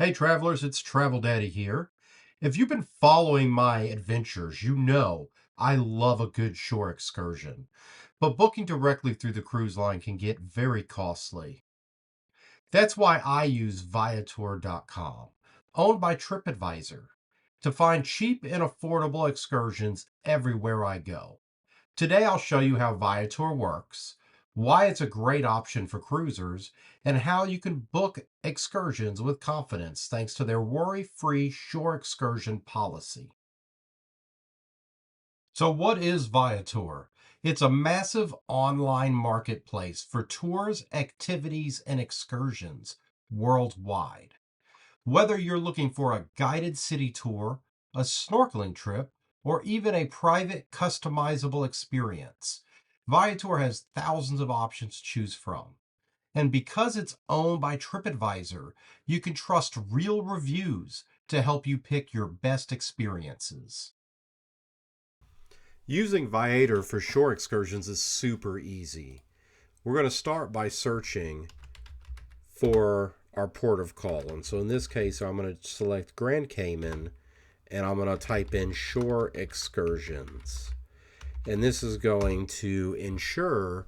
Hey travelers, it's Travel Daddy here. If you've been following my adventures, you know I love a good shore excursion. But booking directly through the cruise line can get very costly. That's why I use Viator.com, owned by TripAdvisor, to find cheap and affordable excursions everywhere I go. Today I'll show you how Viator works, why it's a great option for cruisers, and how you can book excursions with confidence thanks to their worry-free shore excursion policy. So what is Viator? It's a massive online marketplace for tours, activities, and excursions worldwide. Whether you're looking for a guided city tour, a snorkeling trip, or even a private customizable experience, Viator has thousands of options to choose from. And because it's owned by TripAdvisor, you can trust real reviews to help you pick your best experiences. Using Viator for shore excursions is super easy. We're going to start by searching for our port of call. And so in this case, I'm going to select Grand Cayman and I'm going to type in shore excursions. And this is going to ensure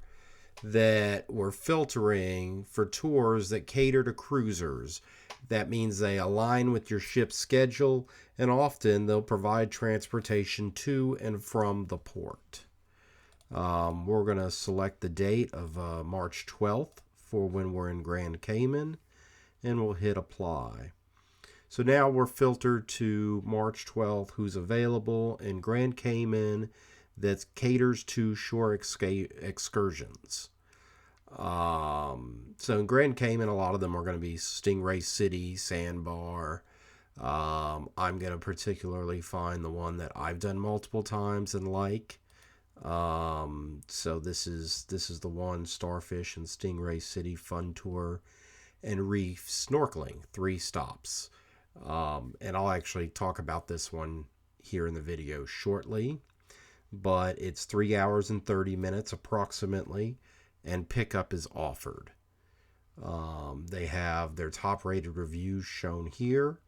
that we're filtering for tours that cater to cruisers. That means they align with your ship's schedule, and often they'll provide transportation to and from the port. We're going to select the date of March 12th for when we're in Grand Cayman, and we'll hit apply. So now we're filtered to March 12th, who's available in Grand Cayman that caters to shore excursions. So in Grand Cayman, a lot of them are going to be Stingray City, Sandbar. I'm going to particularly find the one that I've done multiple times and like. So this is the one, Starfish and Stingray City Fun Tour and Reef Snorkeling, 3 stops. And I'll actually talk about this one here in the video shortly. But it's 3 hours and 30 minutes approximately, and pickup is offered. They have their top rated reviews shown here,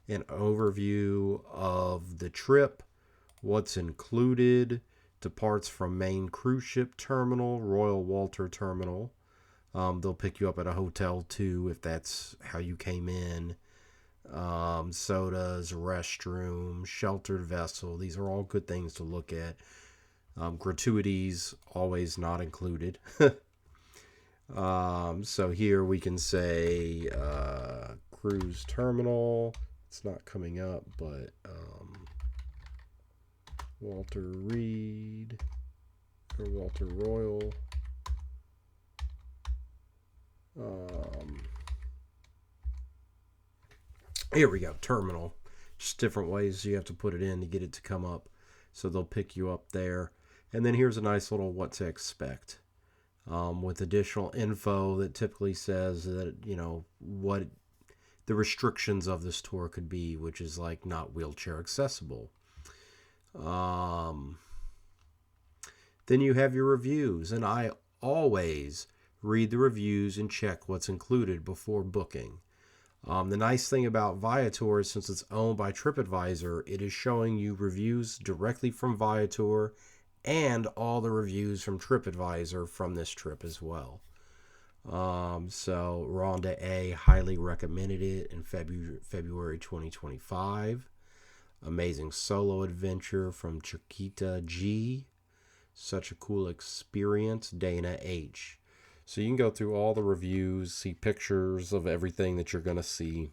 an overview of the trip, what's included, departs from main cruise ship terminal, Royal Walter Terminal. They'll pick you up at a hotel too if that's how you came in. Sodas, restroom, sheltered vessel. These are all good things to look at. Gratuities always not included. So here we can say cruise terminal. It's not coming up, but Walter Reed or Walter Royal. Here we go, terminal. Just different ways you have to put it in to get it to come up. So they'll pick you up there. And then here's a nice little what to expect with additional info that typically says that, what the restrictions of this tour could be, which is like not wheelchair accessible. Then you have your reviews, and I always read the reviews and check what's included before booking. The nice thing about Viator is since it's owned by TripAdvisor, it is showing you reviews directly from Viator and all the reviews from TripAdvisor from this trip as well. So Rhonda A. highly recommended it in February 2025. Amazing solo adventure from Chiquita G. Such a cool experience, Dana H. So you can go through all the reviews, see pictures of everything that you're going to see.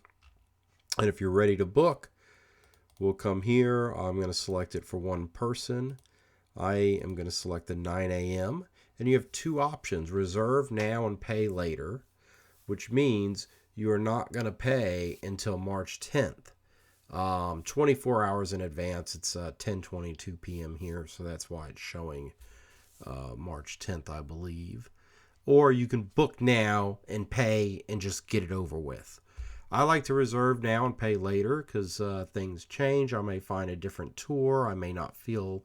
And if you're ready to book, we'll come here. I'm going to select it for one person. I am going to select the 9 a.m. And you have 2 options, reserve now and pay later, which means you are not going to pay until March 10th. 24 hours in advance. It's 10:22 p.m. here, so that's why it's showing March 10th, I believe. Or you can book now and pay and just get it over with. I like to reserve now and pay later because things change. I may find a different tour. I may not feel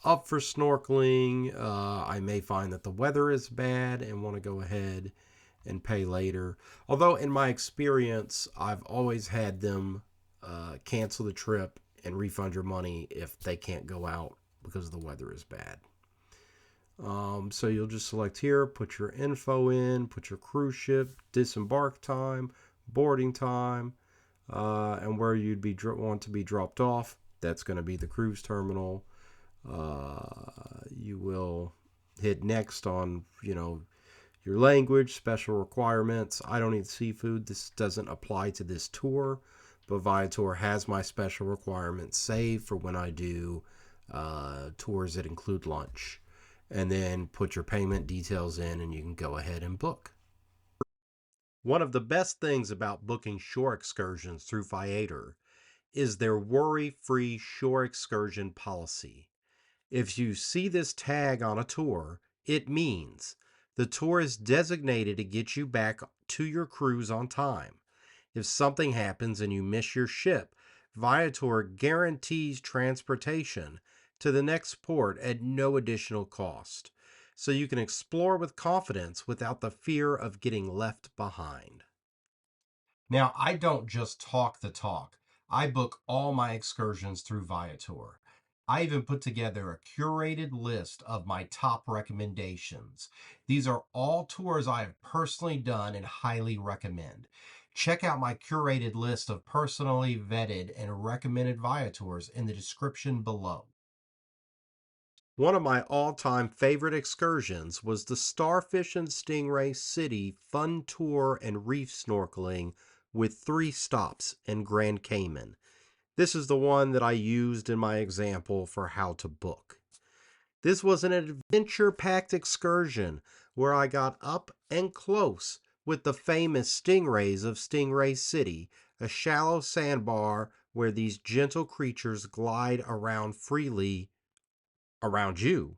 up for snorkeling. I may find that the weather is bad and want to go ahead and pay later. Although, in my experience, I've always had them cancel the trip and refund your money if they can't go out because the weather is bad. So you'll just select here, put your info in, put your cruise ship, disembark time, boarding time, and where you'd want to be dropped off. That's going to be the cruise terminal. You will hit next on, your language, special requirements. I don't eat seafood. This doesn't apply to this tour, but Viator has my special requirements saved for when I do tours that include lunch. And then put your payment details in and you can go ahead and book. One of the best things about booking shore excursions through Viator is their Worry-Free Shore Excursion Policy. If you see this tag on a tour, it means the tour is designated to get you back to your cruise on time. If something happens and you miss your ship, Viator guarantees transportation to the next port at no additional cost, so you can explore with confidence without the fear of getting left behind. Now, I don't just talk the talk. I book all my excursions through Viator. I even put together a curated list of my top recommendations. These are all tours I have personally done and highly recommend. Check out my curated list of personally vetted and recommended Viators in the description below. One of my all-time favorite excursions was the Starfish and Stingray City Fun Tour and Reef Snorkeling with 3 stops in Grand Cayman. This is the one that I used in my example for how to book. This was an adventure-packed excursion where I got up and close with the famous stingrays of Stingray City, a shallow sandbar where these gentle creatures glide around freely around you.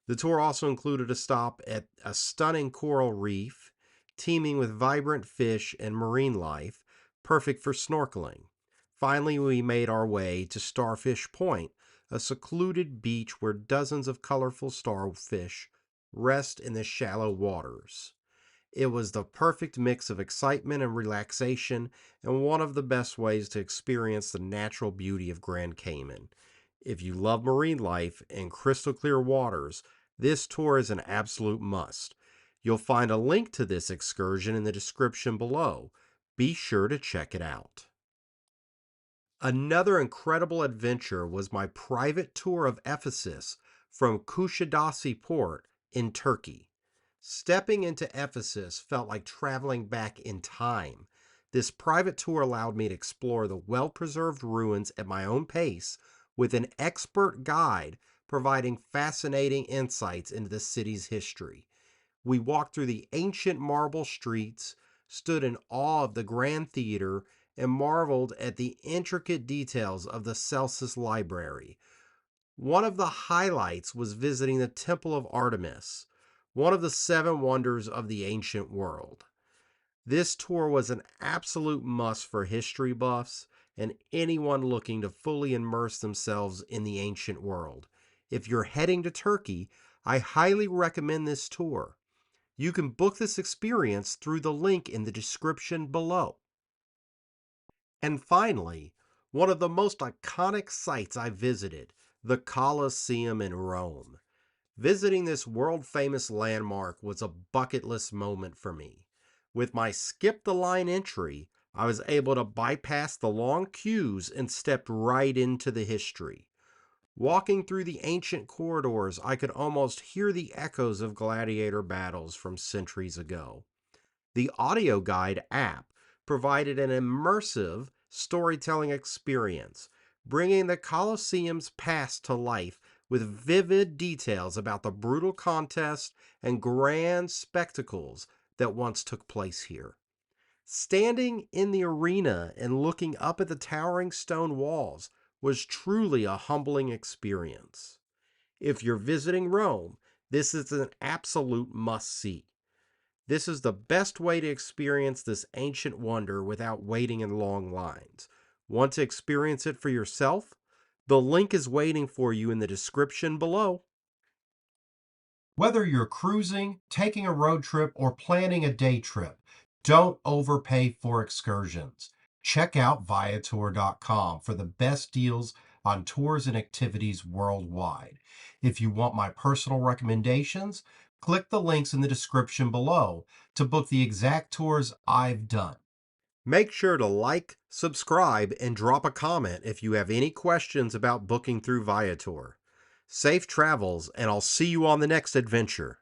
The tour also included a stop at a stunning coral reef, teeming with vibrant fish and marine life, perfect for snorkeling. Finally, we made our way to Starfish Point, a secluded beach where dozens of colorful starfish rest in the shallow waters. It was the perfect mix of excitement and relaxation, and one of the best ways to experience the natural beauty of Grand Cayman. If you love marine life and crystal clear waters, this tour is an absolute must. You'll find a link to this excursion in the description below. Be sure to check it out. Another incredible adventure was my private tour of Ephesus from Kushadasi Port in Turkey. Stepping into Ephesus felt like traveling back in time. This private tour allowed me to explore the well-preserved ruins at my own pace, with an expert guide providing fascinating insights into the city's history. We walked through the ancient marble streets, stood in awe of the Grand Theater, and marveled at the intricate details of the Celsus Library. One of the highlights was visiting the Temple of Artemis, one of the 7 wonders of the ancient world. This tour was an absolute must for history buffs and anyone looking to fully immerse themselves in the ancient world. If you're heading to Turkey, I highly recommend this tour. You can book this experience through the link in the description below. And finally, one of the most iconic sites I visited, the Colosseum in Rome. Visiting this world-famous landmark was a bucket list moment for me. With my skip the line entry, I was able to bypass the long queues and stepped right into the history. Walking through the ancient corridors, I could almost hear the echoes of gladiator battles from centuries ago. The Audioguide app provided an immersive storytelling experience, bringing the Colosseum's past to life with vivid details about the brutal contests and grand spectacles that once took place here. Standing in the arena and looking up at the towering stone walls was truly a humbling experience. If you're visiting Rome, this is an absolute must-see. This is the best way to experience this ancient wonder without waiting in long lines. Want to experience it for yourself? The link is waiting for you in the description below. Whether you're cruising, taking a road trip, or planning a day trip, don't overpay for excursions. Check out Viator.com for the best deals on tours and activities worldwide. If you want my personal recommendations, click the links in the description below to book the exact tours I've done. Make sure to like, subscribe, and drop a comment if you have any questions about booking through Viator. Safe travels, and I'll see you on the next adventure.